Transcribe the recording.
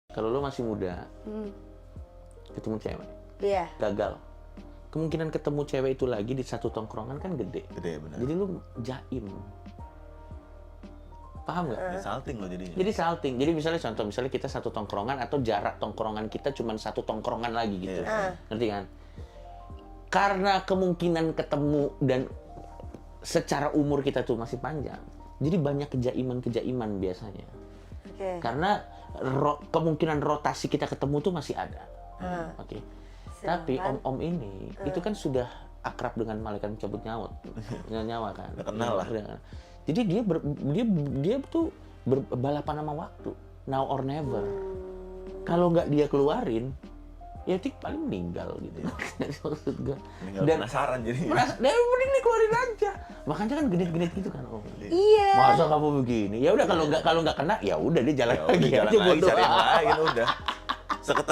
Kalau lo masih muda, ketemu cewek, Iya. gagal. Kemungkinan ketemu cewek itu lagi di satu tongkrongan kan gede. Gede, benar. Jadi lu jaim. Paham nggak? Ya, salting lo jadinya. Jadi salting. Jadi misalnya kita satu tongkrongan atau jarak tongkrongan kita cuma satu tongkrongan lagi gitu. Iya. Ngerti kan? Karena kemungkinan ketemu dan secara umur kita tuh masih panjang. Jadi banyak kejaiman-kejaiman biasanya. Oke. Karena kemungkinan rotasi kita ketemu tuh masih ada. Oke. Tapi om-om ini itu kan sudah akrab dengan malaikat mencabut nyawa kan. Udah kenal lah. Jadi dia tuh balapan sama waktu, now or never. Kalau nggak dia keluarin, ya Tik paling meninggal gitu. Maksud gue. Meninggal penasaran jadi. Dan mending dikeluarin aja. Makanya kan genit-genit gitu kan om. Iya. Masa kamu begini? Ya udah kalau nggak kena, ya udah dia jalan Ya lagi udah, jalan aja lagi, bodo cari yang amat. lain udah. Seketat